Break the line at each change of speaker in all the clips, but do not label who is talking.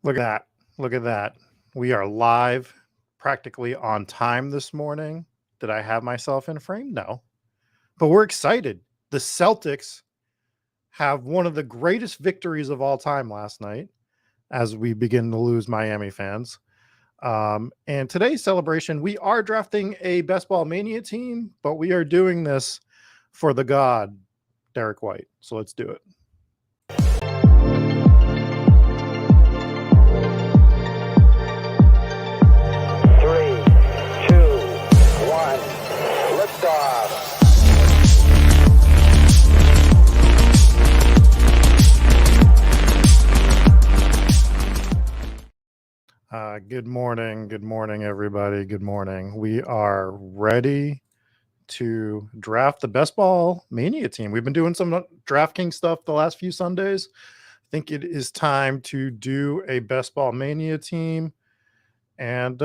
Look at that. Look at that. We are live, practically on time this morning. Did I have myself in frame? No. But we're excited. The Celtics have one of the greatest victories of all time last night as we begin to lose Miami fans. And today's celebration, we are drafting a Best Ball Mania team, but we are doing this for the god, Derek White. So let's do it. Good morning, everybody. Good morning. We are ready to draft the Best Ball Mania team. We've been doing some DraftKings stuff the last few Sundays. I think it is time to do a Best Ball Mania team, and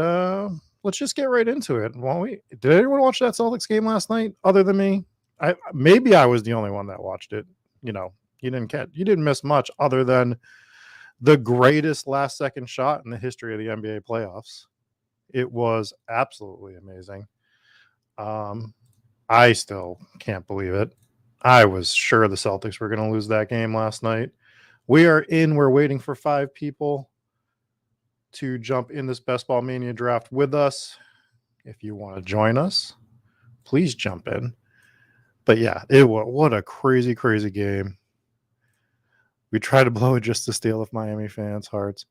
let's just get right into it, won't we? Did anyone watch that Celtics game last night other than me? Maybe I was the only one that watched it. You didn't miss much other than the greatest last second shot in the history of the NBA playoffs. It was absolutely amazing. I still can't believe it. I was sure the Celtics were going to lose that game last night. We're waiting for 5 people to jump in this Best Ball Mania draft with us. If you want to join us, please jump in. But yeah, what a crazy, crazy game. We try to blow it just to steal with Miami fans' hearts.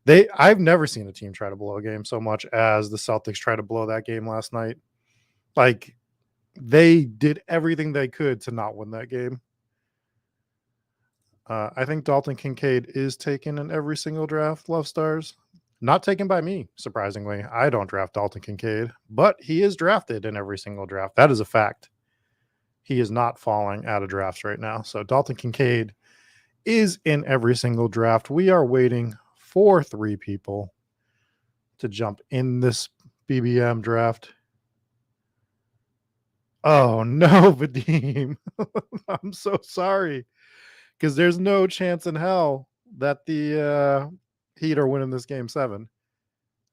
I've never seen a team try to blow a game so much as the Celtics try to blow that game last night. Like, they did everything they could to not win that game. I think Dalton Kincaid is taken in every single draft, Love Stars. Not taken by me, surprisingly. I don't draft Dalton Kincaid, but he is drafted in every single draft. That is a fact. He is not falling out of drafts right now. So Dalton Kincaid is in every single draft. We are waiting for 3 people to jump in this BBM draft. Oh no, Vadim. I'm so sorry. Because there's no chance in hell that the Heat are winning this game 7.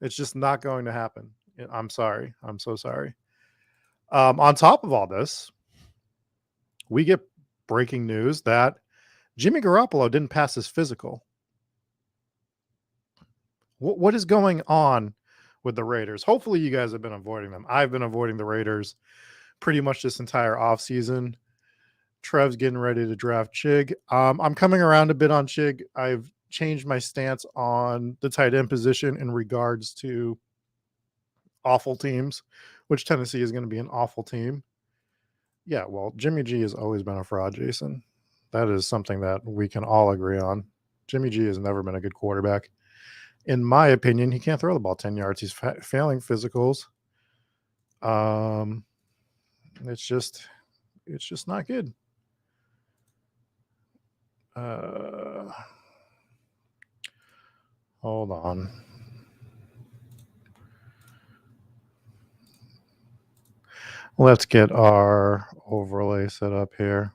It's just not going to happen. I'm sorry. I'm so sorry. On top of all this, we get breaking news that Jimmy Garoppolo didn't pass his physical. What is going on with the Raiders? Hopefully you guys have been avoiding them. I've been avoiding the Raiders pretty much this entire offseason. Trev's getting ready to draft Chig. I'm coming around a bit on Chig. I've changed my stance on the tight end position in regards to awful teams, which Tennessee is going to be an awful team. Yeah, well, Jimmy G has always been a fraud, Jason. That is something that we can all agree on. Jimmy G has never been a good quarterback. In my opinion, he can't throw the ball 10 yards. He's failing physicals. It's just not good. Hold on. Let's get our overlay set up here.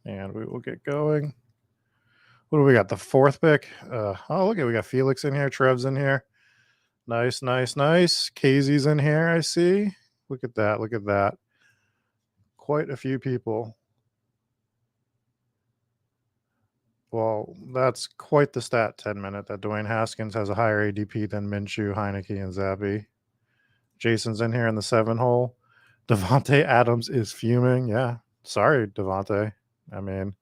And we will get going. What do we got? The 4th pick. Look at we got Felix in here. Trev's in here. Nice. Casey's in here, I see. Look at that. Quite a few people. Well, that's quite the stat 10-minute that Dwayne Haskins has a higher ADP than Minshew, Heineke, and Zappy. Jason's in here in the 7 hole. Devontae Adams is fuming. Yeah. Sorry, Devontae. I mean,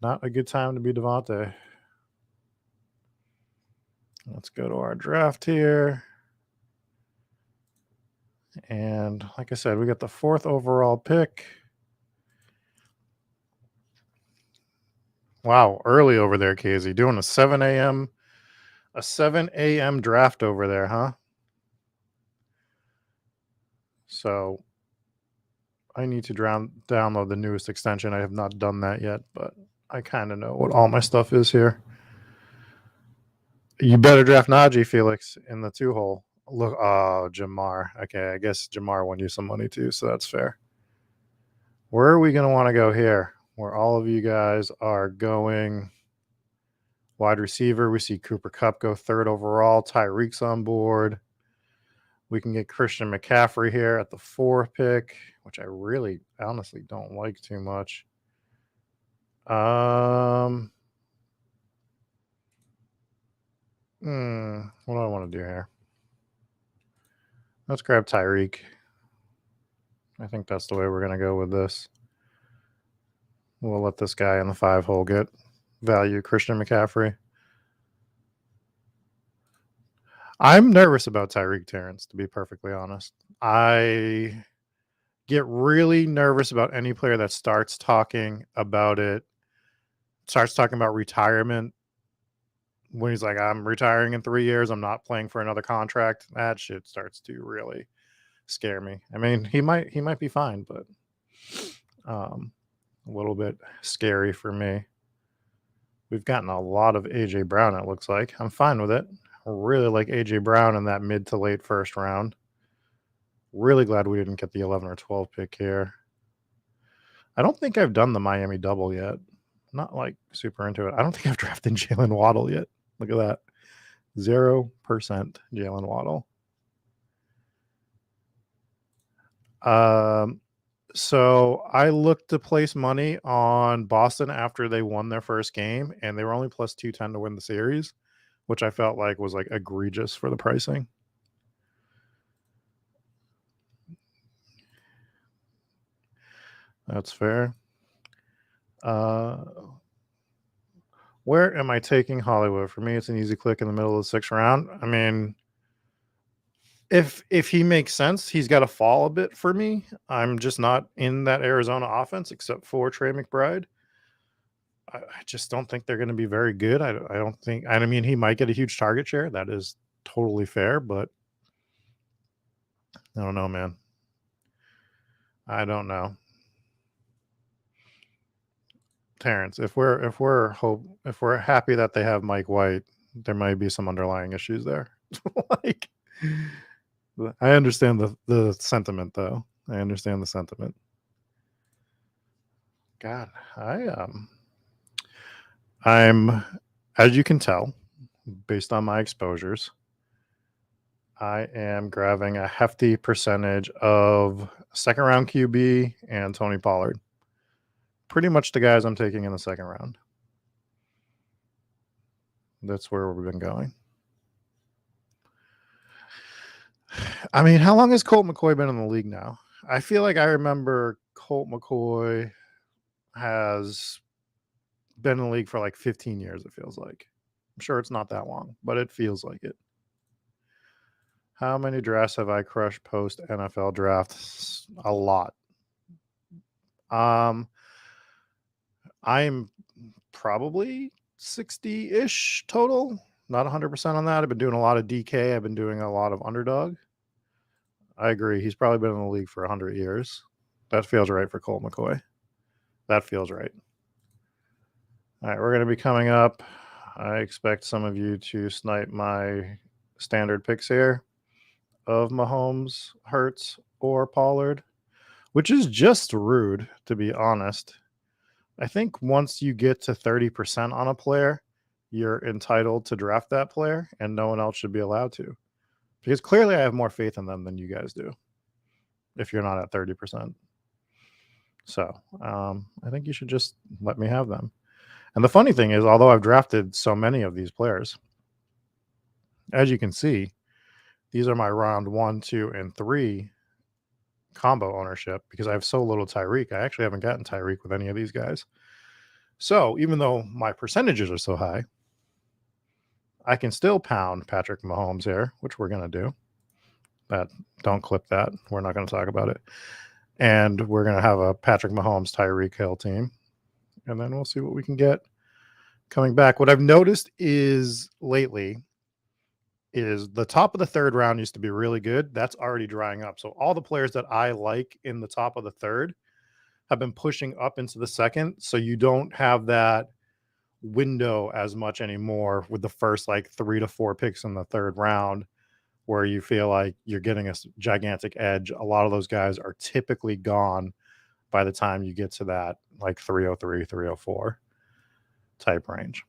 not a good time to be Devontae. Let's go to our draft here. And like I said, we got the 4th overall pick. Wow, early over there, Casey. Doing a 7 a.m. draft over there, huh? So I need to download the newest extension. I have not done that yet, but I kind of know what all my stuff is here. You better draft Najee, Felix, in the 2 hole. Look, oh, Jamar. Okay, I guess Jamar won you some money too, so that's fair. Where are we going to want to go here? Where all of you guys are going wide receiver. We see Cooper Kupp go third overall. Tyreek's on board. We can get Christian McCaffrey here at the 4th pick, which I really honestly don't like too much. What do I want to do here? Let's grab Tyreek. I think that's the way we're going to go with this. We'll let this guy in the 5 hole get value, Christian McCaffrey. I'm nervous about Tyreek, Terrence, to be perfectly honest. I get really nervous about any player that starts talking about retirement. When he's like, I'm retiring in 3 years, I'm not playing for another contract. That shit starts to really scare me. I mean, he might be fine, but a little bit scary for me. We've gotten a lot of AJ Brown, it looks like. I'm fine with it. I really like AJ Brown in that mid to late first round. Really glad we didn't get the 11 or 12 pick here. I don't think I've done the Miami double yet. I'm not like super into it. I don't think I've drafted Jalen Waddle yet. Look at that. 0% Jalen Waddle. So I looked to place money on Boston after they won their first game, and they were only plus 210 to win the series, which I felt like was like egregious for the pricing. That's fair. Where am I taking Hollywood? For me, it's an easy click in the middle of the 6th round. I mean, if he makes sense, he's got to fall a bit for me. I'm just not in that Arizona offense except for Trey McBride. I just don't think they're going to be very good. I don't think. I mean, he might get a huge target share. That is totally fair, but I don't know, man. I don't know. Terrence, if we're happy that they have Mike White, there might be some underlying issues there. Like, I understand the sentiment, though. I understand the sentiment. God, I'm, as you can tell, based on my exposures, I am grabbing a hefty percentage of 2nd round QB and Tony Pollard. Pretty much the guys I'm taking in the 2nd round. That's where we've been going. I mean, how long has Colt McCoy been in the league now? I feel like I remember Colt McCoy has been in the league for like 15 years, it feels like. I'm sure it's not that long, but it feels like it. How many drafts have I crushed post NFL drafts? A lot. I'm probably 60-ish total. Not 100% on that. I've been doing a lot of DK. I've been doing a lot of underdog. I agree. He's probably been in the league for 100 years. That feels right for Colt McCoy. That feels right. All right, we're going to be coming up. I expect some of you to snipe my standard picks here of Mahomes, Hurts, or Pollard, which is just rude, to be honest. I think once you get to 30% on a player, you're entitled to draft that player, and no one else should be allowed to. Because clearly I have more faith in them than you guys do if you're not at 30%. So I think you should just let me have them. And the funny thing is, although I've drafted so many of these players, as you can see, these are my round 1, 2, and 3 combo ownership because I have so little Tyreek. I actually haven't gotten Tyreek with any of these guys. So even though my percentages are so high, I can still pound Patrick Mahomes here, which we're going to do. Don't clip that. We're not going to talk about it. And we're going to have a Patrick Mahomes, Tyreek Hill team. And then we'll see what we can get coming back. What I've noticed is lately is the top of the 3rd round used to be really good. That's already drying up. So all the players that I like in the top of the 3rd have been pushing up into the 2nd. So you don't have that window as much anymore with the first like 3 to 4 picks in the 3rd round. where you feel like you're getting a gigantic edge. A lot of those guys are typically gone by the time you get to that like 303, 304 type range.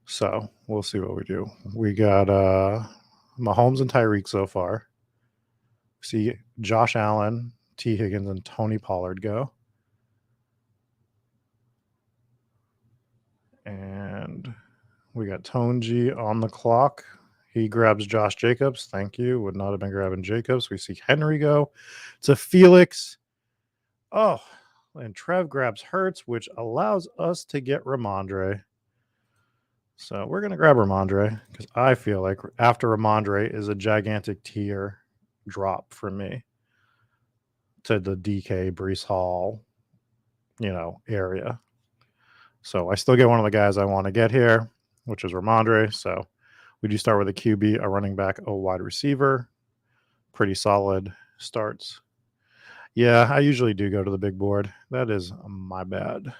So we'll see what we do. We got Mahomes and Tyreek so far. See Josh Allen, T. Higgins, and Tony Pollard go. And we got Tonji on the clock. He grabs Josh Jacobs. Thank you. Would not have been grabbing Jacobs. We see Henry go to Felix. Oh, and Trev grabs Hurts, which allows us to get Ramondre. So we're going to grab Ramondre because I feel like after Ramondre is a gigantic tier drop for me to the DK Brees Hall, area. So I still get one of the guys I want to get here, which is Ramondre. So we do start with a QB, a running back, a wide receiver. Pretty solid starts. Yeah, I usually do go to the big board. That is my bad.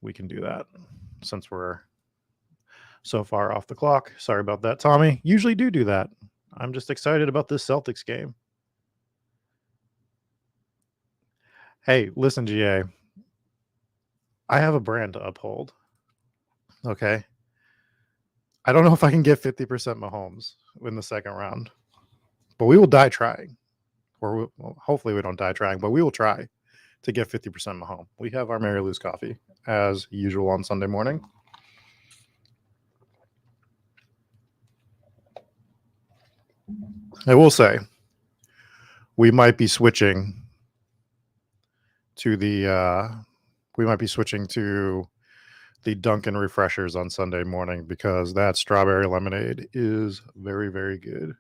We can do that since we're so far off the clock. Sorry about that, Tommy. Usually do that. I'm just excited about this Celtics game. Hey, listen, GA. I have a brand to uphold. Okay. I don't know if I can get 50% Mahomes in the second round, but we will die trying. Or hopefully we don't die trying, but we will try to get 50% Mahomes. We have our Mary Lou's coffee as usual on Sunday morning. I will say we might be switching to the Dunkin' refreshers on Sunday morning because that strawberry lemonade is very, very good.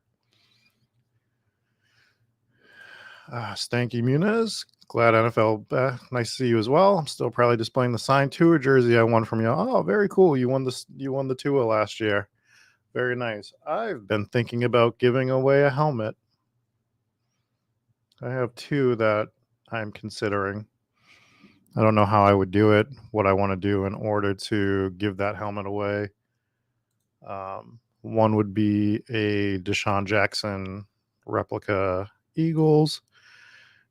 Stanky Muniz, glad NFL. Nice to see you as well. I'm still probably displaying the signed Tua jersey I won from you. Oh, very cool. You won the Tua last year. Very nice. I've been thinking about giving away a helmet. I have two that I'm considering. I don't know how I would do it, what I want to do in order to give that helmet away. One would be a Deshaun Jackson replica Eagles,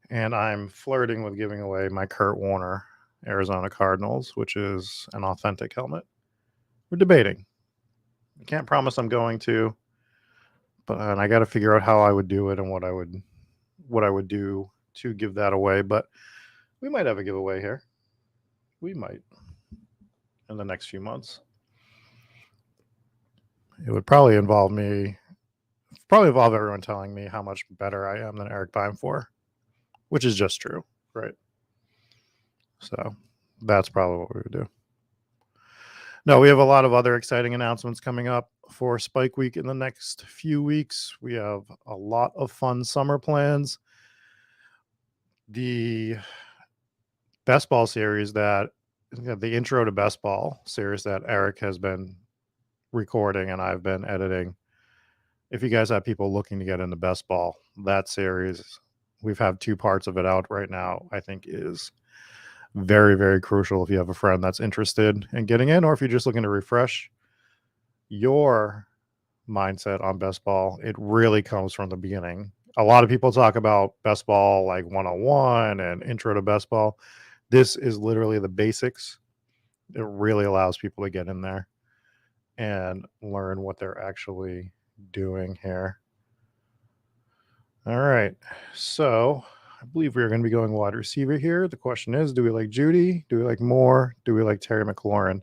and I'm flirting with giving away my Kurt Warner Arizona Cardinals, which is an authentic helmet. We're debating. I can't promise I'm going to, but I got to figure out how I would do it and what I would do to give that away. But we might have a giveaway here. We might in the next few months. It would probably involve everyone telling me how much better I am than Eric Bimefor, which is just true, right? So that's probably what we would do. No, we have a lot of other exciting announcements coming up for Spike Week in the next few weeks. We have a lot of fun summer plans. The best ball series the intro to best ball series that Eric has been recording and I've been editing. If you guys have people looking to get into best ball, that series, we've had 2 parts of it out right now, I think is very, very crucial if you have a friend that's interested in getting in, or if you're just looking to refresh your mindset on best ball. It really comes from the beginning. A lot of people talk about best ball like 101 and intro to best ball. This is literally the basics. It really allows people to get in there and learn what they're actually doing here. All right. So I believe we're going to be going wide receiver here. The question is, do we like Judy? Do we like Moore? Do we like Terry McLaurin?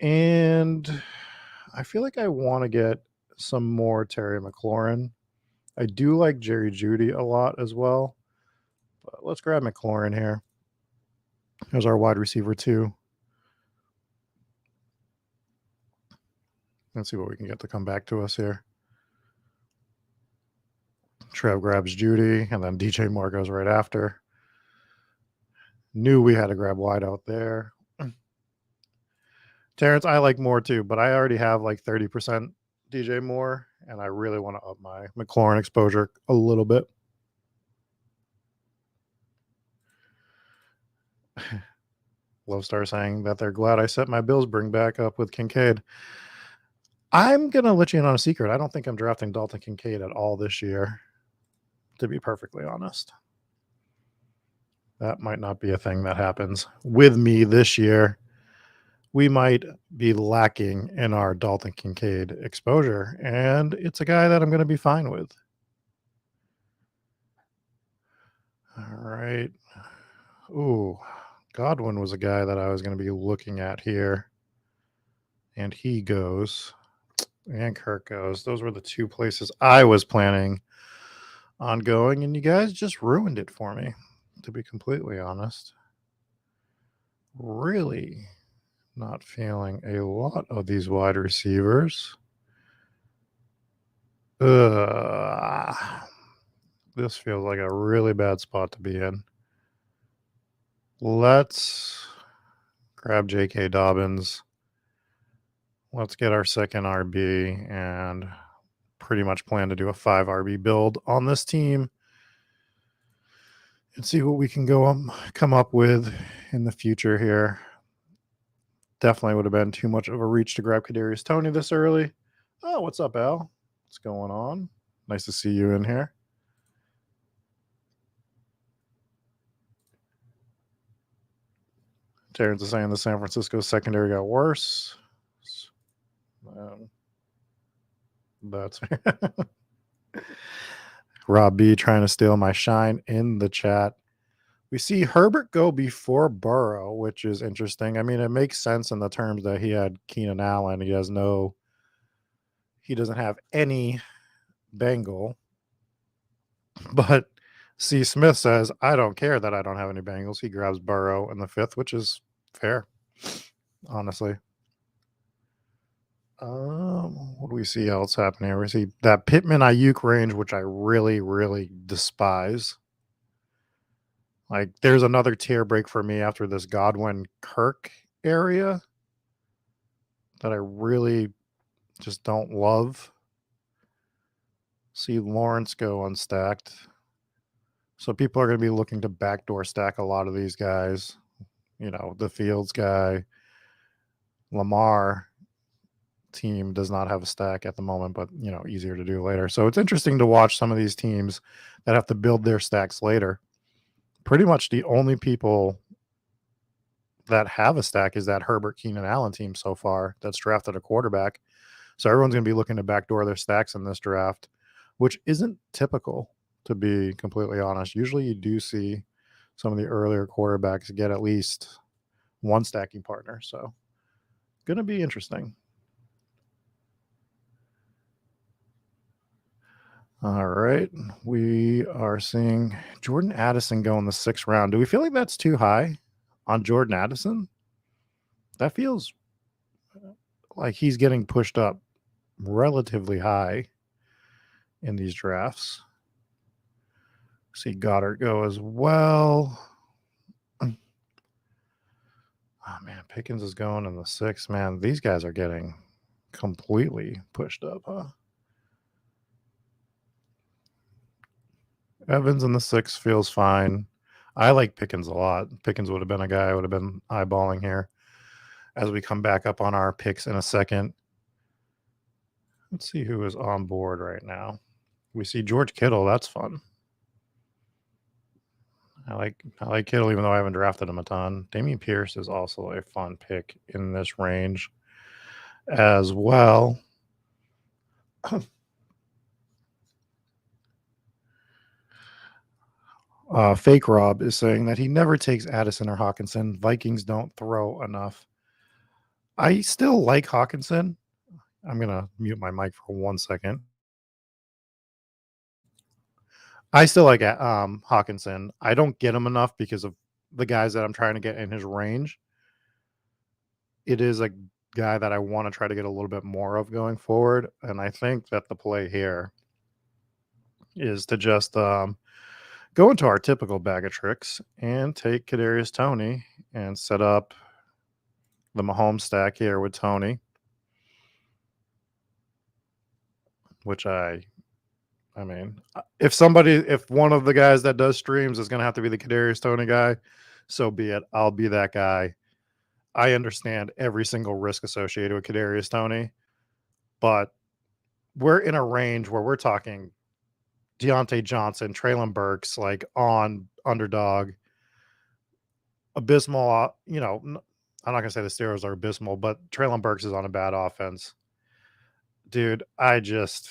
And I feel like I want to get some more Terry McLaurin. I do like Jerry Judy a lot as well. But let's grab McLaurin here. There's our wide receiver 2. Let's see what we can get to come back to us here. Trev grabs Judy, and then DJ Moore goes right after. Knew we had to grab wide out there. Terrence, I like Moore too, but I already have like 30% DJ Moore, and I really want to up my McLaurin exposure a little bit. Love Star saying that they're glad I set my Bills bring back up with Kincaid. I'm going to let you in on a secret. I don't think I'm drafting Dalton Kincaid at all this year, to be perfectly honest. That might not be a thing that happens with me this year. We might be lacking in our Dalton Kincaid exposure, and it's a guy that I'm going to be fine with. All right. Ooh, Godwin was a guy that I was going to be looking at here, and he goes, and Kirk goes. Those were the two places I was planning on going, and you guys just ruined it for me, to be completely honest. Really not feeling a lot of these wide receivers. This feels like a really bad spot to be in. Let's grab J.K. Dobbins. Let's get our second RB and pretty much plan to do a 5 RB build on this team and see what we can come up with in the future here. Definitely would have been too much of a reach to grab Kadarius Toney this early. Oh, what's up, Al? What's going on? Nice to see you in here. Terrence is saying the San Francisco secondary got worse. That's Rob B trying to steal my shine in the chat. We see Herbert go before Burrow, which is interesting. I mean, it makes sense in the terms that he had Keenan Allen. He doesn't have any Bengal. But C. Smith says, I don't care that I don't have any Bengals. He grabs Burrow in the 5th, which is fair, honestly. What do we see else happening here? We see that Pittman Ayuk range, which I really, really despise. Like, there's another tier break for me after this Godwin Kirk area that I really just don't love. See Lawrence go unstacked. So people are going to be looking to backdoor stack a lot of these guys. You know, the Fields guy, Lamar team does not have a stack at the moment, but, you know, easier to do later. So it's interesting to watch some of these teams that have to build their stacks later. Pretty much the only people that have a stack is that Herbert Keenan Allen team so far that's drafted a quarterback. So everyone's going to be looking to backdoor their stacks in this draft, which isn't typical, to be completely honest. Usually you do see some of the earlier quarterbacks get at least one stacking partner. So going to be interesting. All right. We are seeing Jordan Addison go in the 6th round. Do we feel like that's too high on Jordan Addison? That feels like he's getting pushed up relatively high in these drafts. See Goddard go as well. Oh, man. Pickens is going in the 6th. Man, these guys are getting completely pushed up, huh? Evans in the 6th feels fine. I like Pickens a lot. Pickens would have been a guy I would have been eyeballing here as we come back up on our picks in a second. Let's see who is on board right now. We see George Kittle. That's fun. I like Kittle, even though I haven't drafted him a ton. Dameon Pierce is also a fun pick in this range as well. Fake Rob is saying that he never takes Addison or Hawkinson. Vikings don't throw enough. I still like Hawkinson. I'm going to mute my mic for 1 second. I still like Hawkinson. I don't get him enough because of the guys that I'm trying to get in his range. It is a guy that I want to try to get a little bit more of going forward. And I think that the play here is to just go into our typical bag of tricks and take Kadarius Toney and set up the Mahomes stack here with Toney, which I mean, if one of the guys that does streams is going to have to be the Kadarius Toney guy, so be it. I'll be that guy. I understand every single risk associated with Kadarius Toney, but we're in a range where we're talking Deontay Johnson, Traylon Burks, like on underdog, abysmal. I'm not gonna say the Steelers are abysmal, but Traylon Burks is on a bad offense. Dude, I just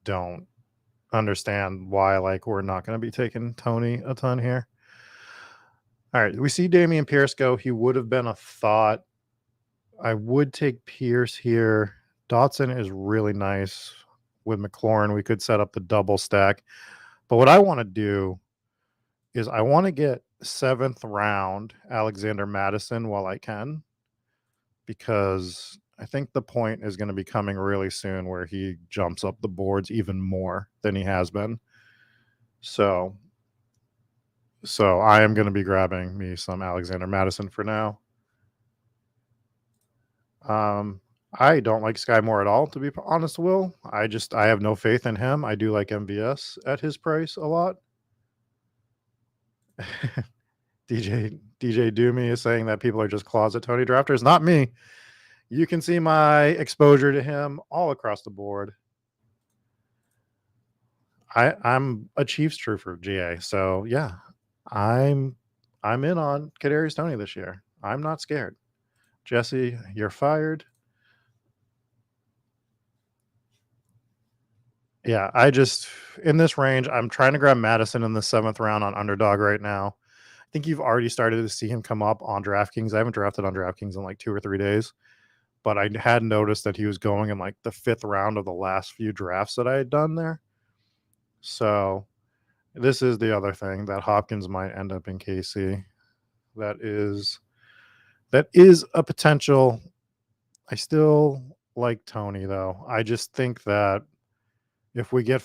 don't understand why like we're not gonna be taking Tony a ton here. All right, we see Damian Pierce go. He would have been a thought. I would take Pierce here. Dotson is really nice with McLaurin. We could set up the double stack. But what I want to do is I want to get 7th round Alexander Madison while I can, because I think the point is going to be coming really soon where he jumps up the boards even more than he has been. So I am going to be grabbing me some Alexander Madison for now. I don't like Sky Moore at all, to be honest, Will. I have no faith in him. I do like MVS at his price a lot. DJ Doomy is saying that people are just closet Tony drafters. Not me. You can see my exposure to him all across the board. I'm a Chiefs truther, GA. So yeah, I'm in on Kadarius Toney this year. I'm not scared. Jesse, you're fired. Yeah, in this range, I'm trying to grab Madison in the 7th round on underdog right now. I think you've already started to see him come up on DraftKings. I haven't drafted on DraftKings in like 2 or 3 days, but I had noticed that he was going in like the 5th round of the last few drafts that I had done there. So this is the other thing that Hopkins might end up in KC. That is a potential. I still like Tony though. I just think that if we get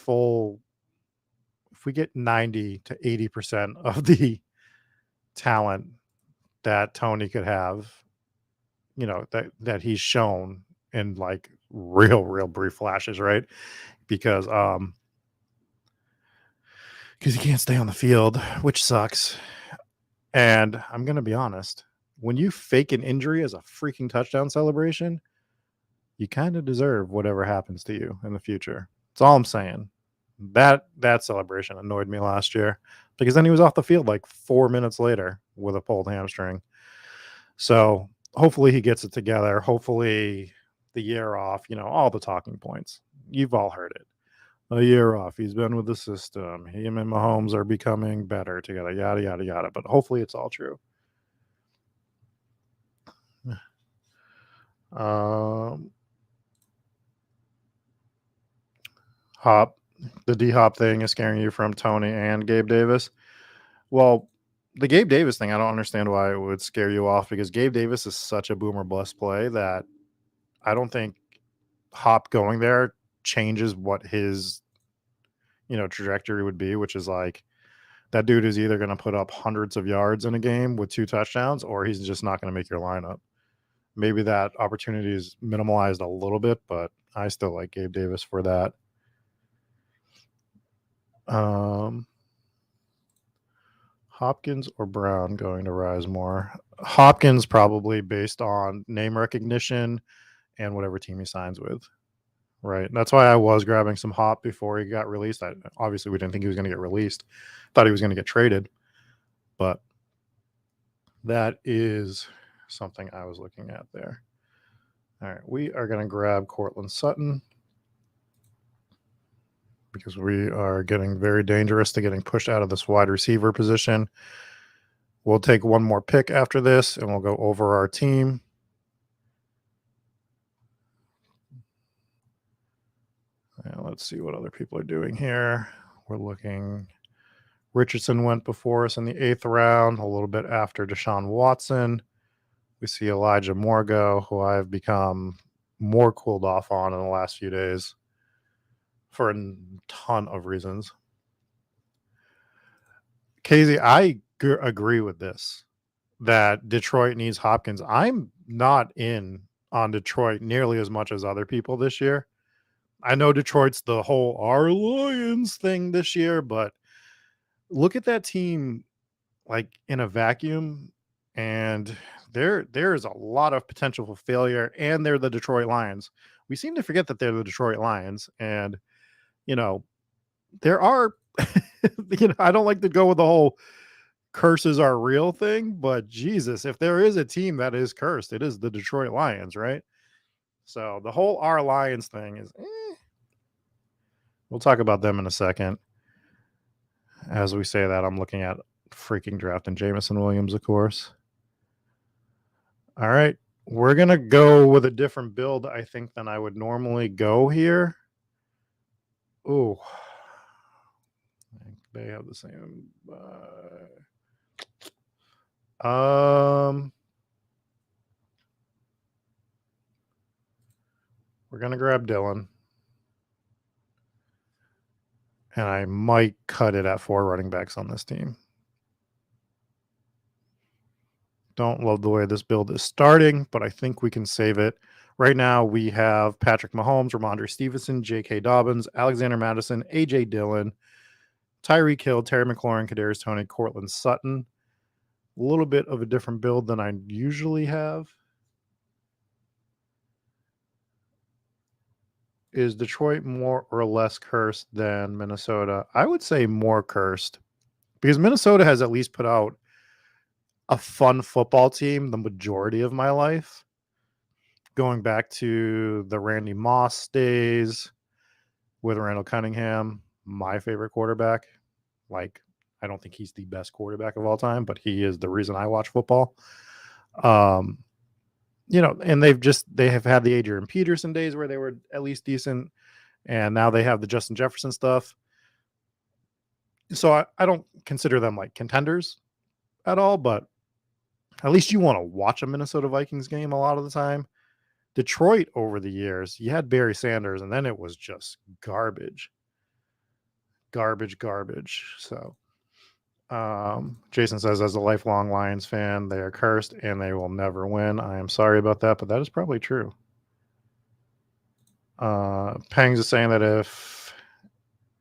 90 to 80% of the talent that Tony could have, that he's shown in like real brief flashes, right? Because he can't stay on the field, which sucks. And I'm going to be honest, when you fake an injury as a freaking touchdown celebration, you kind of deserve whatever happens to you in the future. That's all I'm saying. That celebration annoyed me last year because then he was off the field like 4 minutes later with a pulled hamstring. So hopefully he gets it together. Hopefully the year off, all the talking points. You've all heard it. A year off. He's been with the system. Him and Mahomes are becoming better together. Yada, yada, yada. But hopefully it's all true. Hop. The D-Hop thing is scaring you from Tony and Gabe Davis. Well, the Gabe Davis thing, I don't understand why it would scare you off, because Gabe Davis is such a boomer bust play that I don't think Hop going there changes what his trajectory would be, which is like that dude is either going to put up hundreds of yards in a game with 2 touchdowns, or he's just not going to make your lineup. Maybe that opportunity is minimalized a little bit, but I still like Gabe Davis for that. Hopkins or Brown going to rise more? Hopkins, probably, based on name recognition and whatever team he signs with. Right. That's why I was grabbing some Hop before he got released. Obviously, we didn't think he was going to get released. Thought he was going to get traded. But that is something I was looking at there. All right. We are going to grab Cortland Sutton because we are getting very dangerous to getting pushed out of this wide receiver position. We'll take one more pick after this, and we'll go over our team. Let's see what other people are doing here. We're looking. Richardson went before us in the 8th round, a little bit after Deshaun Watson. We see Elijah Moore go, who I've become more cooled off on in the last few days for a ton of reasons. Casey, I agree with this, that Detroit needs Hopkins. I'm not in on Detroit nearly as much as other people this year. I know Detroit's the whole our Lions thing this year, but look at that team like in a vacuum, and there is a lot of potential for failure, and they're the Detroit Lions. we seem to forget that they're the Detroit Lions. And, there are, I don't like to go with the whole curses are real thing, but Jesus, if there is a team that is cursed, it is the Detroit Lions, right? So the whole our Lions thing is, we'll talk about them in a second. As we say that, I'm looking at freaking drafting Jameson Williams, of course. All right. We're going to go with a different build, I think, than I would normally go here. Ooh. They have the same. We're going to grab Dylan. And I might cut it at 4 running backs on this team. Don't love the way this build is starting, but I think we can save it. Right now, we have Patrick Mahomes, Ramondre Stevenson, J.K. Dobbins, Alexander Madison, A.J. Dillon, Tyreek Hill, Terry McLaurin, Kadarius Toney, Cortland Sutton. A little bit of a different build than I usually have. Is Detroit more or less cursed than Minnesota? I would say more cursed, because Minnesota has at least put out a fun football team the majority of my life. Going back to the Randy Moss days with Randall Cunningham, my favorite quarterback. Like, I don't think he's the best quarterback of all time, but he is the reason I watch football. And they have had the Adrian Peterson days where they were at least decent, and now they have the Justin Jefferson stuff. So I don't consider them like contenders at all, but at least you want to watch a Minnesota Vikings game a lot of the time. Detroit over the years, you had Barry Sanders, and then it was just garbage. So Jason says, as a lifelong Lions fan, they are cursed and they will never win. I am sorry about that, but that is probably true. Pangs is saying that if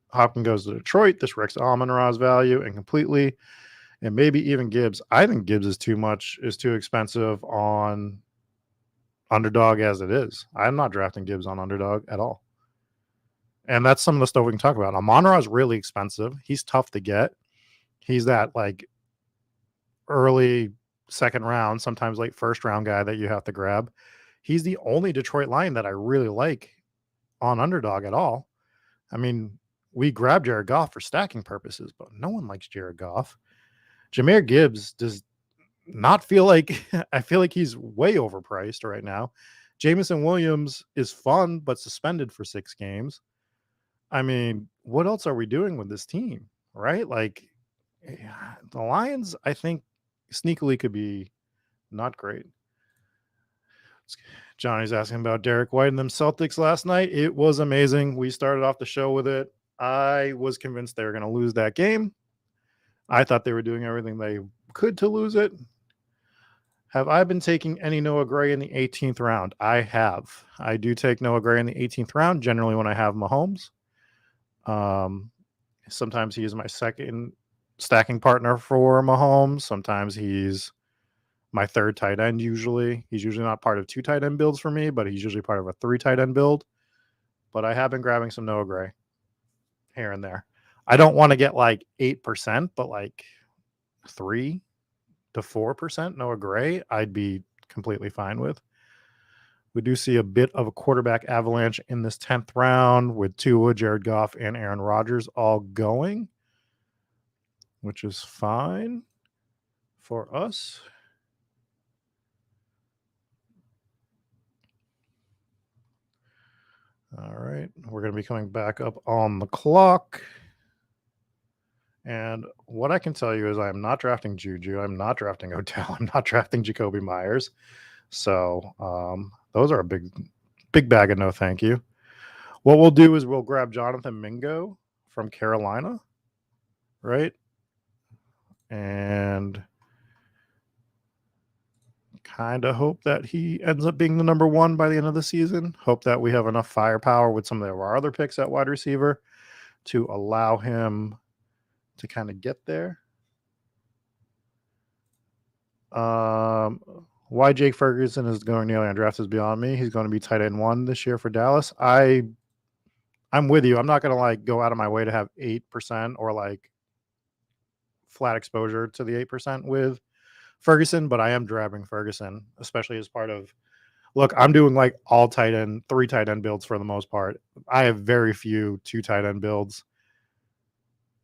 Hopkins goes to Detroit, this wrecks Amon-Ra's value and completely, and maybe even Gibbs. I think Gibbs is too expensive on underdog as it is. I'm not drafting Gibbs on underdog at all. And that's some of the stuff we can talk about. Amon-Ra is really expensive. He's tough to get. He's that like early second round, sometimes late first round guy that you have to grab. He's the only Detroit Lion that I really like on underdog at all. I mean, we grabbed Jared Goff for stacking purposes, but no one likes Jared Goff. Jahmyr Gibbs does not feel like I feel like he's way overpriced right now. Jameson Williams is fun, but suspended for 6 games. I mean, what else are we doing with this team, right? Like, the Lions, I think, sneakily could be not great. Johnny's asking about Derek White and them Celtics last night. It was amazing. We started off the show with it. I was convinced they were going to lose that game. I thought they were doing everything they could to lose it. Have I been taking any Noah Gray in the 18th round? I have. I do take Noah Gray in the 18th round, generally when I have Mahomes. Sometimes he is my second stacking partner for Mahomes. Sometimes he's my third tight end usually. He's usually not part of 2 tight end builds for me, but he's usually part of a 3 tight end build. But I have been grabbing some Noah Gray here and there. I don't want to get like 8%, but like 3 to 4% Noah Gray, I'd be completely fine with. We do see a bit of a quarterback avalanche in this 10th round with Tua, Jared Goff, and Aaron Rodgers all going, which is fine for us. All right, we're going to be coming back up on the clock. And what I can tell you is I am not drafting Juju. I'm not drafting Odell. I'm not drafting Jacoby Myers. So those are a big bag of no thank you. What we'll do is we'll grab Jonathan Mingo from Carolina, right? And kind of hope that he ends up being the number 1 by the end of the season. Hope that we have enough firepower with some of our other picks at wide receiver to allow him to kind of get there. Why Jake Ferguson is going nearly undrafted is beyond me. He's going to be tight end 1 this year for Dallas. I'm with you. I'm not going to like go out of my way to have 8% or like flat exposure to the 8% with Ferguson, but I am grabbing Ferguson, especially as part of look, I'm doing like all tight end, 3 tight end builds for the most part. I have very few 2 tight end builds,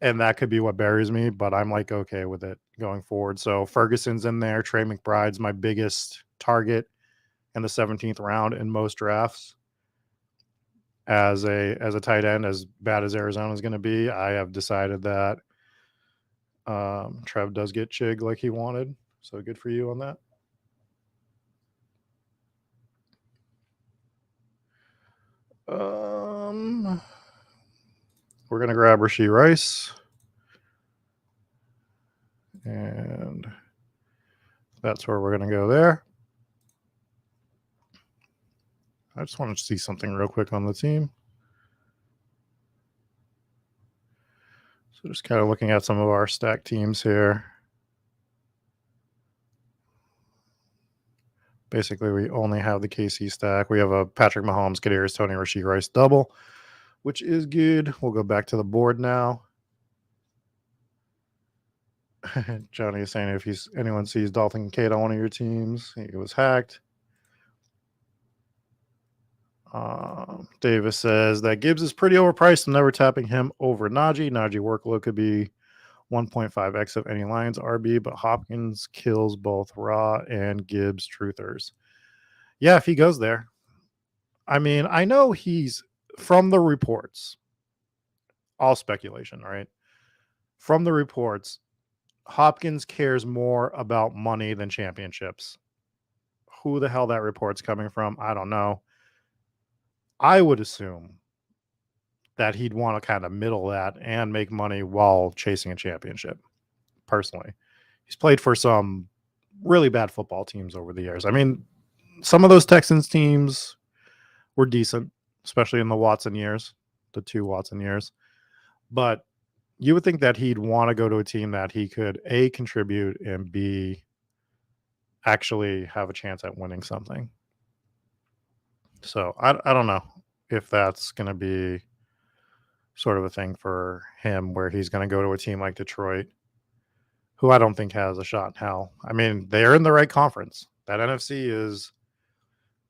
and that could be what buries me, but I'm like okay with it going forward. So Ferguson's in there. Trey McBride's my biggest target in the 17th round in most drafts as a tight end. As bad as Arizona is going to be, I have decided that Trev does get Chig like he wanted. So good for you on that. We're going to grab Rashee Rice. And that's where we're going to go there. I just wanted to see something real quick on the team. So just kind of looking at some of our stack teams here. Basically, we only have the KC stack. We have a Patrick Mahomes, Kadarius Toney, Rashee Rice double, which is good. We'll go back to the board now. Johnny is saying if anyone sees Dalton Kincaid on one of your teams, he was hacked. Davis says that Gibbs is pretty overpriced. I'm never tapping him over Najee. Najee workload could be 1.5x of any Lions RB, but Hopkins kills both Raw and Gibbs truthers. Yeah, if he goes there. I mean, I know he's from the reports, all speculation, right? From the reports, Hopkins cares more about money than championships. Who the hell that report's coming from, I don't know. I would assume that he'd want to kind of middle that and make money while chasing a championship. Personally, he's played for some really bad football teams over the years. I mean, some of those Texans teams were decent, especially in the Watson years, the 2 Watson years. But you would think that he'd want to go to a team that he could A, contribute, and B, actually have a chance at winning something. So I don't know if that's going to be sort of a thing for him where he's going to go to a team like Detroit, who I don't think has a shot in hell. I mean, they're in the right conference. That NFC is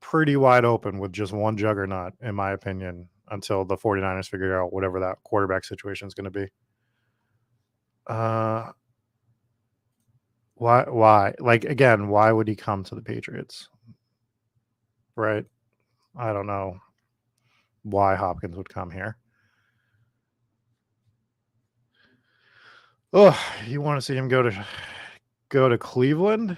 pretty wide open with just one juggernaut, in my opinion, until the 49ers figure out whatever that quarterback situation is going to be. Why? Like, again, why would he come to the Patriots? Right? I don't know why Hopkins would come here. Oh, you want to see him go to Cleveland?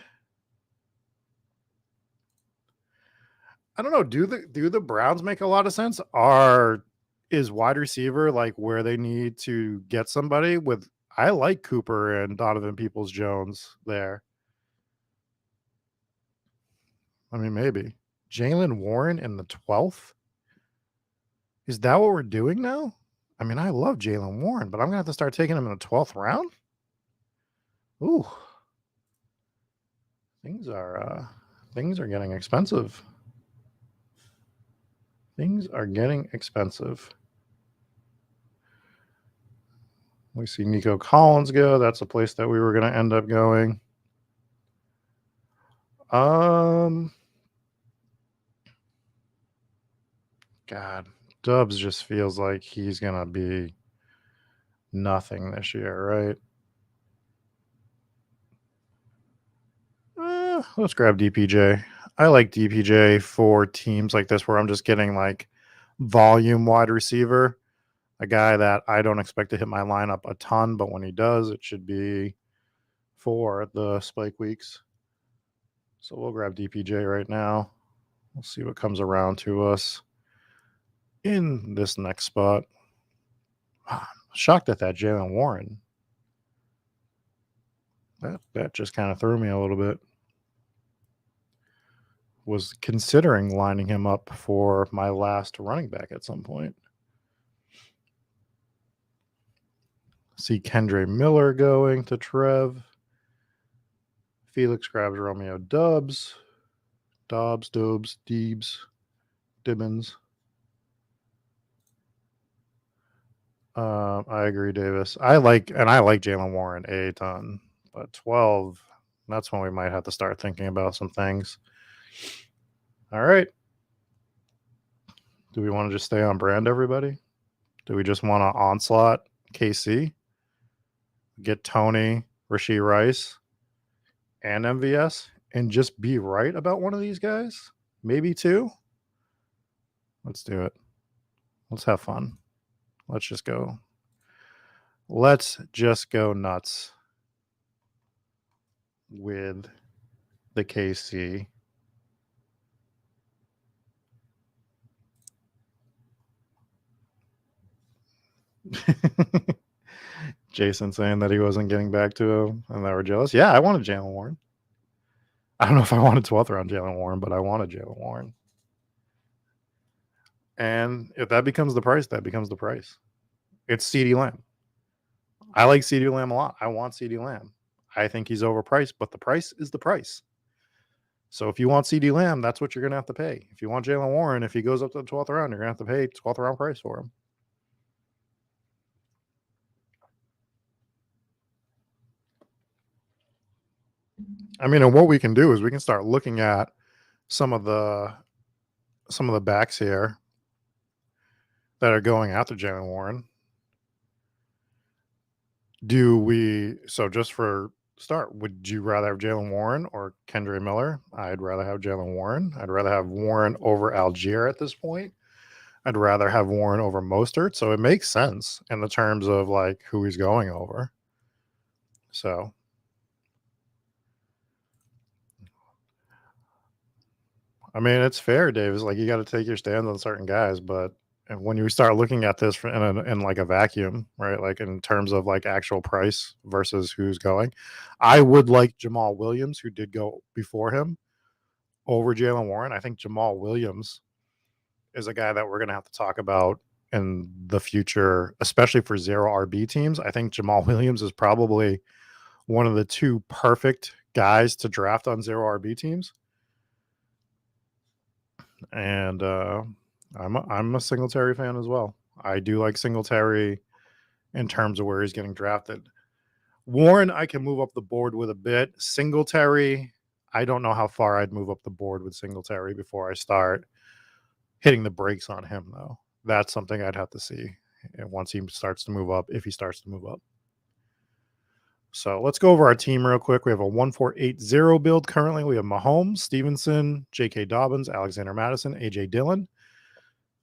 I don't know. Do the Browns make a lot of sense? Is wide receiver like where they need to get somebody with? I like Cooper and Donovan Peoples-Jones there. I mean, maybe Jalen Warren in the 12th. Is that what we're doing now? I mean, I love Jalen Warren, but I'm gonna have to start taking him in the 12th round. Ooh, things are getting expensive. Things are getting expensive. We see Nico Collins go. That's a place that we were going to end up going. God, Dubs just feels like he's going to be nothing this year, right? Let's grab DPJ. I like DPJ for teams like this where I'm just getting like volume wide receiver, a guy that I don't expect to hit my lineup a ton, but when he does, it should be for the spike weeks. So we'll grab DPJ right now. We'll see what comes around to us in this next spot. Shocked at that Jalen Warren. That just kind of threw me a little bit. Was considering lining him up for my last running back at some point. See Kendre Miller going to Trev. Felix grabs Romeo Dubs. Dobbs, Dobes, Deebs, Dibbins. I agree, Davis. I like Jalen Warren a ton, but 12, that's when we might have to start thinking about some things. All right. Do we want to just stay on brand, everybody? Do we just want to onslaught KC? Get Tony, Rashee Rice, and MVS, and just be right about one of these guys? Maybe two? Let's do it. Let's have fun. Let's just go. Let's just go nuts with the KC. Jason saying that he wasn't getting back to him and they were jealous. Yeah, I wanted Jalen Warren. I don't know if I wanted 12th round Jalen Warren, but I wanted Jalen Warren. And if that becomes the price, that becomes the price. It's CeeDee Lamb. I like CeeDee Lamb a lot. I want CeeDee Lamb. I think he's overpriced, but the price is the price. So if you want CeeDee Lamb, that's what you're going to have to pay. If you want Jalen Warren, if he goes up to the 12th round, you're going to have to pay 12th round price for him. I mean, and what we can do is we can start looking at some of the backs here that are going after Jalen Warren. So just for start, would you rather have Jalen Warren or Kendre Miller? I'd rather have Jalen Warren. I'd rather have Warren over Algier at this point. I'd rather have Warren over Mostert. So it makes sense in the terms of like who he's going over. So I mean, it's fair, Davis. Like you got to take your stand on certain guys, but when you start looking at this in like a vacuum, right? Like in terms of like actual price versus who's going, I would like Jamal Williams, who did go before him, over Jalen Warren. I think Jamal Williams is a guy that we're going to have to talk about in the future, especially for zero RB teams. I think Jamal Williams is probably one of the two perfect guys to draft on zero RB teams. And I'm a Singletary fan as well. I do like Singletary in terms of where he's getting drafted. Warren, I can move up the board with a bit. Singletary, I don't know how far I'd move up the board with Singletary before I start hitting the brakes on him, though. That's something I'd have to see once he starts to move up, if he starts to move up. So let's go over our team real quick. We have a 1-4-8-0 build currently. We have Mahomes, Stevenson, J.K. Dobbins, Alexander Madison, A.J. Dillon.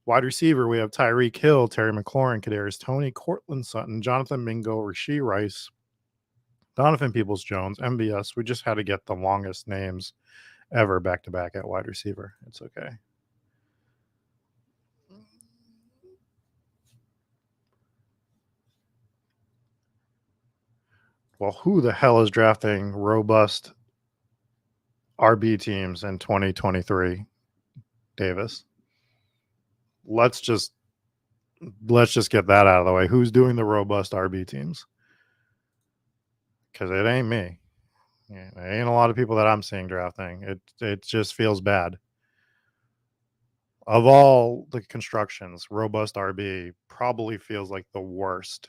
Wide receiver, we have Tyreek Hill, Terry McLaurin, Kadarius Toney, Cortland Sutton, Jonathan Mingo, Rashee Rice, Donovan Peoples-Jones, MBS. We just had to get the longest names ever back-to-back at wide receiver. It's okay. Well, who the hell is drafting robust RB teams in 2023, Davis? Let's just get that out of the way. Who's doing the robust RB teams? Because it ain't me. Yeah, there ain't a lot of people that I'm seeing drafting. It just feels bad. Of all the constructions, robust RB probably feels like the worst.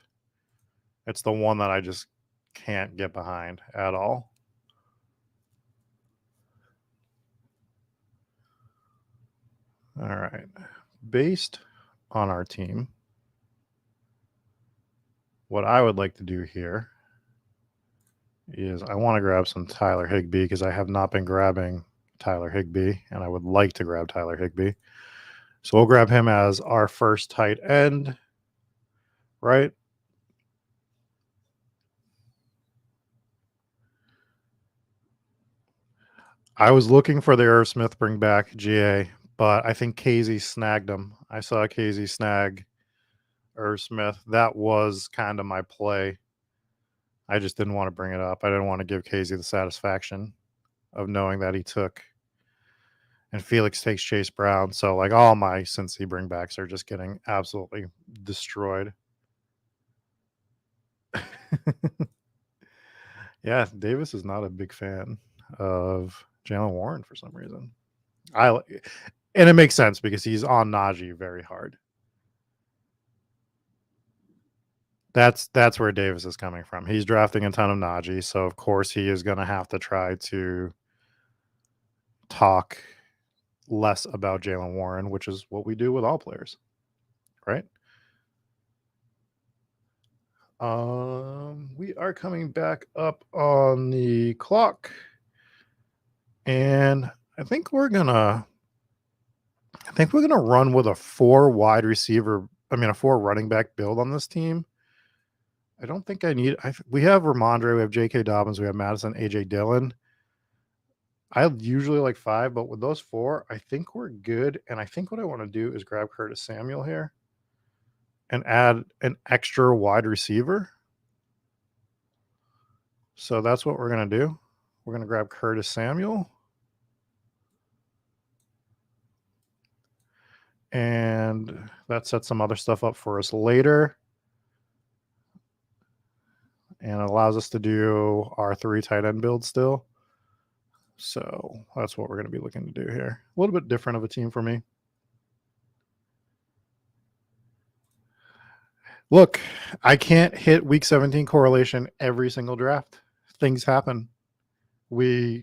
It's the one that I just can't get behind at all. All right. Based on our team, what I would like to do here is I want to grab some Tyler Higbee because I have not been grabbing Tyler Higbee, and I would like to grab Tyler Higbee. So we'll grab him as our first tight end, right? I was looking for the Irv Smith bring back GA, but I think Casey snagged him. I saw Casey snag Irv Smith. That was kind of my play. I just didn't want to bring it up. I didn't want to give Casey the satisfaction of knowing that he took and Felix takes Chase Brown. So like all my Cincy bringbacks are just getting absolutely destroyed. Yeah, Davis is not a big fan of Jalen Warren for some reason. And it makes sense because he's on Najee very hard. That's where Davis is coming from. He's drafting a ton of Najee, so of course he is going to have to try to talk less about Jalen Warren, which is what we do with all players, right? We are coming back up on the clock, and I think we're gonna run with a 4 running back build on this team. I don't think we have Ramondre, we have J.K. Dobbins, we have Madison, A.J. Dillon. I usually like 5, but with those 4, I think we're good. And I think what I want to do is grab Curtis Samuel here and add an extra wide receiver. So that's what we're going to do. We're going to grab Curtis Samuel. And that sets some other stuff up for us later. And it allows us to do our 3 tight end build still. So that's what we're going to be looking to do here. A little bit different of a team for me. Look, I can't hit week 17 correlation every single draft. Things happen. We're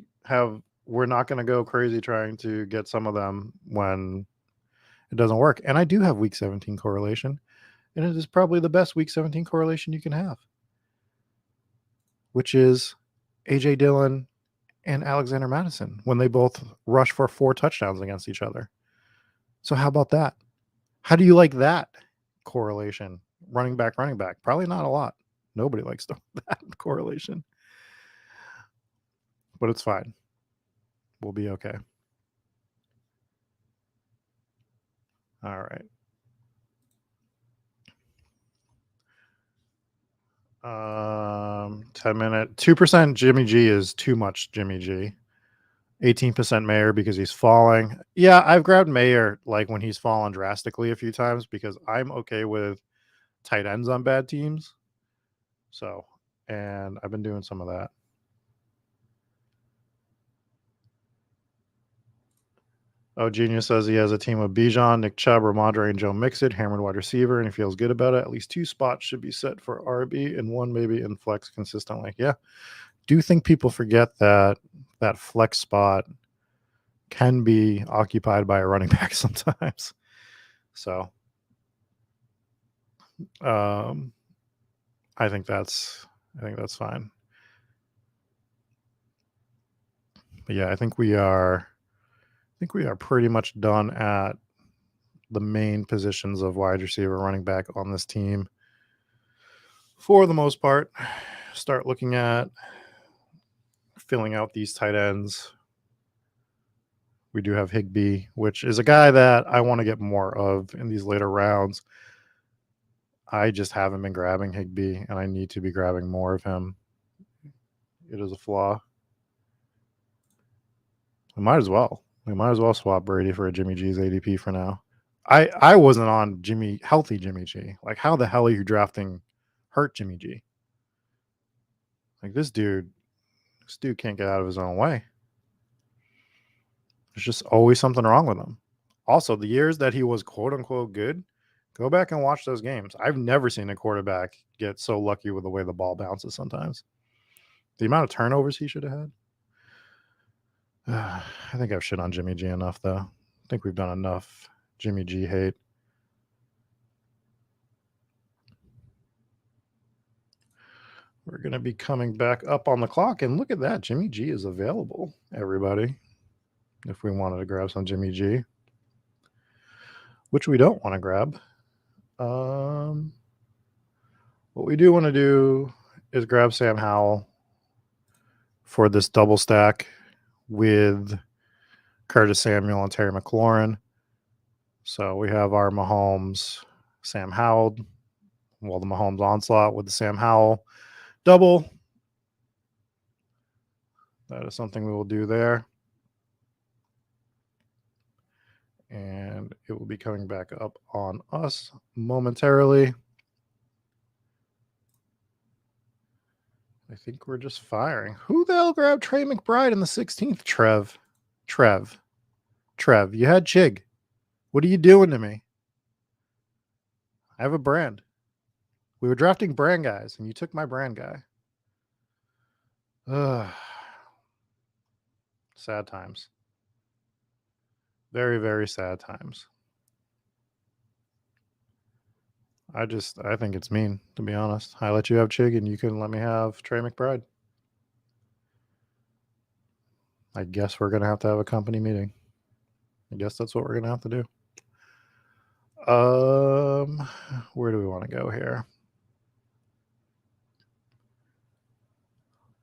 not going to go crazy trying to get some of them when it doesn't work. And I do have week 17 correlation, and it is probably the best week 17 correlation you can have, which is A.J. Dillon and Alexander Madison when they both rush for 4 touchdowns against each other. So how about that? How do you like that correlation? Running back. Probably not a lot. Nobody likes that correlation. But it's fine. We'll be okay. All right. 10-minute. 2% Jimmy G is too much Jimmy G. 18% Mayer because he's falling. Yeah, I've grabbed Mayer like when he's fallen drastically a few times because I'm okay with tight ends on bad teams. So, and I've been doing some of that. Oh, Genius says he has a team of Bijan, Nick Chubb, Ramondre, and Joe Mixon, hammered wide receiver, and he feels good about it. At least 2 spots should be set for RB and 1 maybe in flex consistently. Yeah. Do think people forget that flex spot can be occupied by a running back sometimes. So I think that's fine. But yeah, I think we are pretty much done at the main positions of wide receiver, running back on this team. For the most part, start looking at filling out these tight ends. We do have Higbee, which is a guy that I want to get more of in these later rounds. I just haven't been grabbing Higbee, and I need to be grabbing more of him. It is a flaw. We might as well swap Brady for a Jimmy G's ADP for now. I wasn't on healthy Jimmy G. Like, how the hell are you drafting hurt Jimmy G? Like, this dude can't get out of his own way. There's just always something wrong with him. Also, the years that he was quote unquote good, go back and watch those games. I've never seen a quarterback get so lucky with the way the ball bounces sometimes. The amount of turnovers he should have had. I think I've shit on Jimmy G enough, though. I think we've done enough Jimmy G hate. We're going to be coming back up on the clock, and look at that. Jimmy G is available, everybody, if we wanted to grab some Jimmy G, which we don't want to grab. What we do want to do is grab Sam Howell for this double stack with Curtis Samuel and Terry McLaurin. So we have our Mahomes, Sam Howell, the Mahomes onslaught with the Sam Howell double. That is something we will do there. And it will be coming back up on us momentarily. I think we're just firing. Who the hell grabbed Trey McBride in the 16th? Trev. Trev. You had Chig. What are you doing to me? I have a brand. We were drafting brand guys, and you took my brand guy. Ugh. Sad times. Very, very sad times. I think it's mean, to be honest. I let you have Chig, and you couldn't let me have Trey McBride. I guess we're going to have a company meeting. I guess that's what we're going to have to do. Where do we want to go here?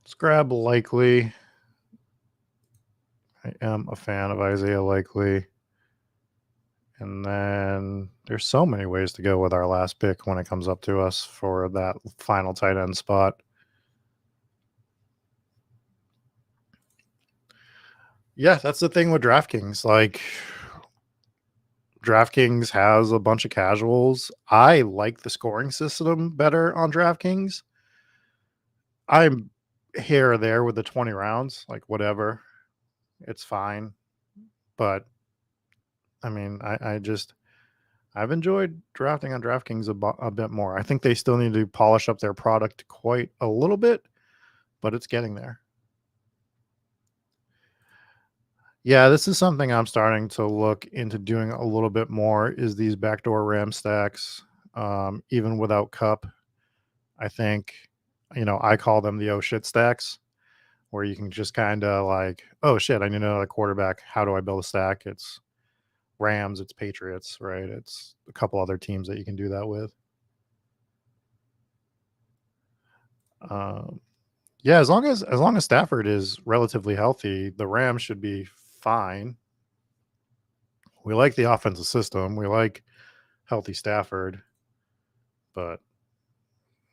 Let's grab Likely. I am a fan of Isaiah Likely. And then there's so many ways to go with our last pick when it comes up to us for that final tight end spot. Yeah, that's the thing with DraftKings. Like, DraftKings has a bunch of casuals. I like the scoring system better on DraftKings. I'm here or there with the 20 rounds, like whatever. It's fine. But I mean, I've enjoyed drafting on DraftKings a bit more. I think they still need to polish up their product quite a little bit, but it's getting there. Yeah, this is something I'm starting to look into doing a little bit more is these backdoor Ram stacks, even without Cup. I think, I call them the oh shit stacks, where you can just kind of like, oh shit, I need another quarterback. How do I build a stack? It's Rams, it's Patriots, right? It's a couple other teams that you can do that with. Yeah, as long as Stafford is relatively healthy, the Rams should be fine. We like the offensive system. We like healthy Stafford, but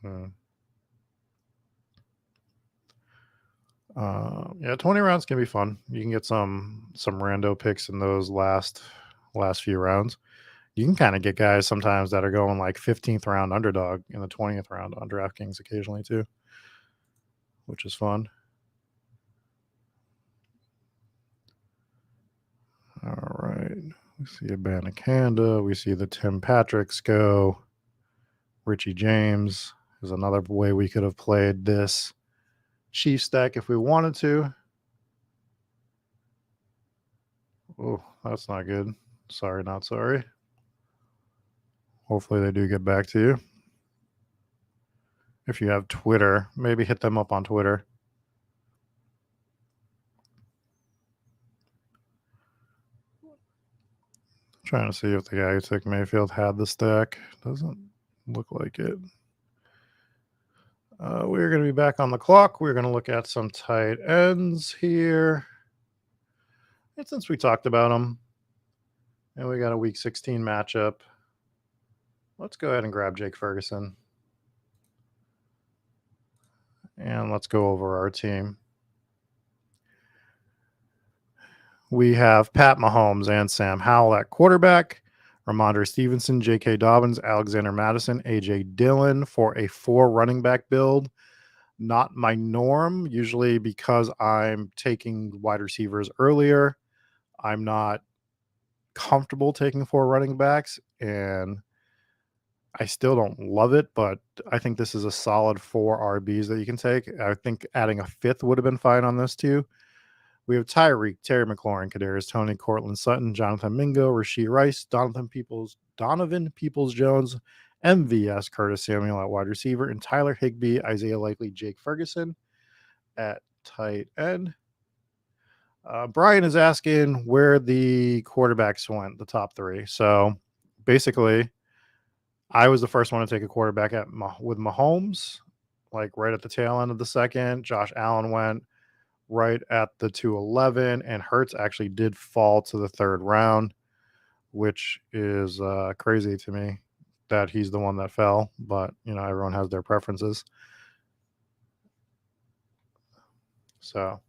yeah, 20 rounds can be fun. You can get some rando picks in those last few rounds. You can kind of get guys sometimes that are going like 15th round underdog in the 20th round on DraftKings occasionally too, which is fun. All right. We see a Banacanda. We see the Tim Patricks go. Richie James is another way we could have played this Chief stack if we wanted to. Oh, that's not good. Sorry, not sorry. Hopefully they do get back to you. If you have Twitter, maybe hit them up on Twitter. Trying to see if the guy who took Mayfield had the stack. Doesn't look like it. We're going to be back on the clock. We're going to look at some tight ends here. And since we talked about them, and we got a week 16 matchup, let's go ahead and grab Jake Ferguson. And let's go over our team. We have Pat Mahomes and Sam Howell at quarterback, Ramondre Stevenson, J.K. Dobbins, Alexander Madison, A.J. Dillon for a 4 running back build. Not my norm, usually because I'm taking wide receivers earlier. I'm not comfortable taking 4 running backs, and I still don't love it, but I think this is a solid 4 RBs that you can take. I think adding a 5th would have been fine on this too. We have Tyreek, Terry McLaurin, Kadarius Toney, Cortland Sutton, Jonathan Mingo, Rashee Rice, Donovan Peoples-Jones, MVS, Curtis Samuel at wide receiver, and Tyler Higbee, Isaiah Likely, Jake Ferguson at tight end. Brian is asking where the quarterbacks went, the top 3. So basically, I was the first one to take a quarterback with Mahomes, like right at the tail end of the second. Josh Allen went right at the 211, and Hurts actually did fall to the 3rd round, which is crazy to me that he's the one that fell, but everyone has their preferences. So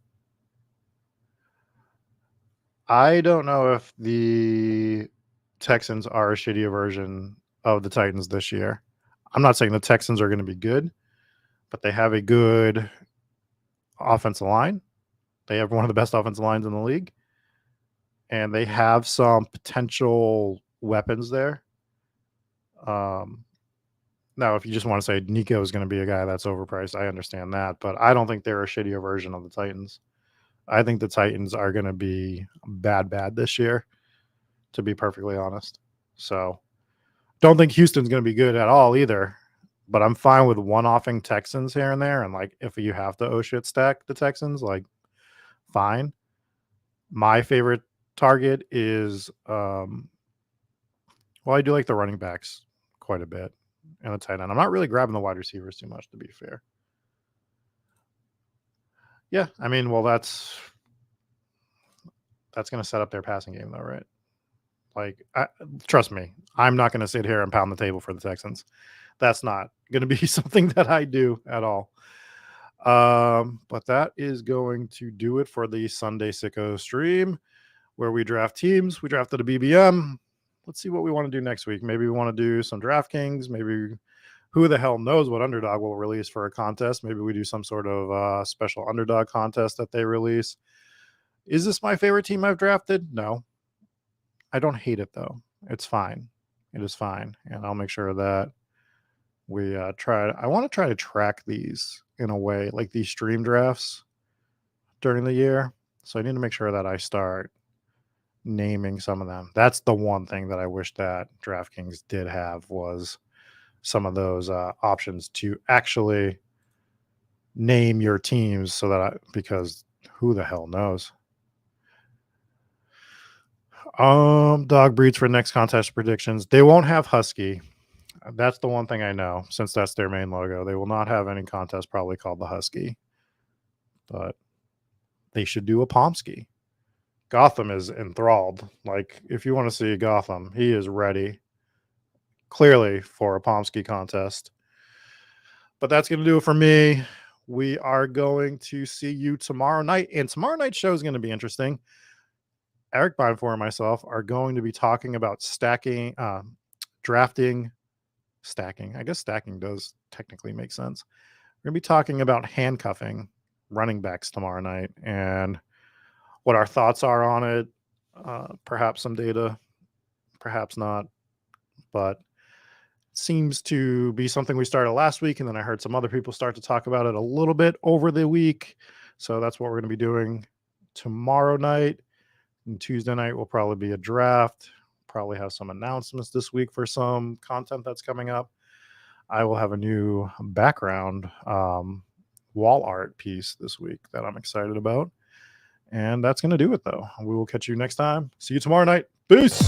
I don't know if the Texans are a shittier version of the Titans this year. I'm not saying the Texans are going to be good, but they have a good offensive line. They have one of the best offensive lines in the league. and they have some potential weapons there. Now, if you just want to say Nico is going to be a guy that's overpriced, I understand that, but I don't think they're a shittier version of the Titans. I think the Titans are going to be bad this year, to be perfectly honest. So, don't think Houston's going to be good at all either, but I'm fine with one-offing Texans here and there. And like, if you have to stack the Texans, like, fine. My favorite target is, well, I do like the running backs quite a bit and the tight end. I'm not really grabbing the wide receivers too much, to be fair. Yeah, I mean, well, that's going to set up their passing game, though, right? Like, trust me, I'm not going to sit here and pound the table for the Texans. That's not going to be something that I do at all. But that is going to do it for the Sunday Sickos stream, where we draft teams. We drafted a BBM. Let's see what we want to do next week. Maybe we want to do some DraftKings. Maybe who the hell knows what underdog will release for a contest. Maybe we do some sort of special underdog contest that they release. Is this my favorite team I've drafted? No. I don't hate it, though. It's fine. It is fine. And I'll make sure that we try. I want to try to track these in a way, like these stream drafts during the year. So I need to make sure that I start naming some of them. That's the one thing that I wish that DraftKings did have, was some of those options to actually name your teams, so that because who the hell knows. Dog breeds for next contest predictions. They won't have Husky. That's the one thing I know, since that's their main logo. They will not have any contest probably called the Husky, but they should do a Pomsky. Gotham is enthralled. Like, if you want to see Gotham, he is ready, clearly, for a Pomsky contest. But that's going to do it for me. We are going to see you tomorrow night, and tomorrow night's show is going to be interesting. Eric Beinfor and myself are going to be talking about stacking. I guess stacking does technically make sense. We're going to be talking about handcuffing running backs tomorrow night and what our thoughts are on it. Perhaps some data, perhaps not, but it seems to be something we started last week, and then I heard some other people start to talk about it a little bit over the week. So that's what we're going to be doing tomorrow night. And Tuesday night will probably be a draft. Probably have some announcements this week for some content that's coming up. I will have a new background wall art piece this week that I'm excited about. And that's going to do it, though. We will catch you next time. See you tomorrow night. Peace.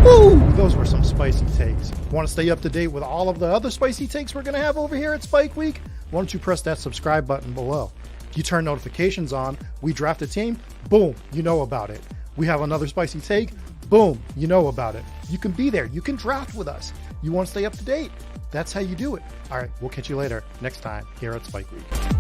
Woo! Those were some spicy takes. Want to stay up to date with all of the other spicy takes we're going to have over here at Spike Week? Why don't you press that subscribe button below? If you turn notifications on, we draft a team, boom, you know about it. We have another spicy take, boom, you know about it. You can be there. You can draft with us. You want to stay up to date? That's how you do it. All right, we'll catch you later next time here at Spike Week.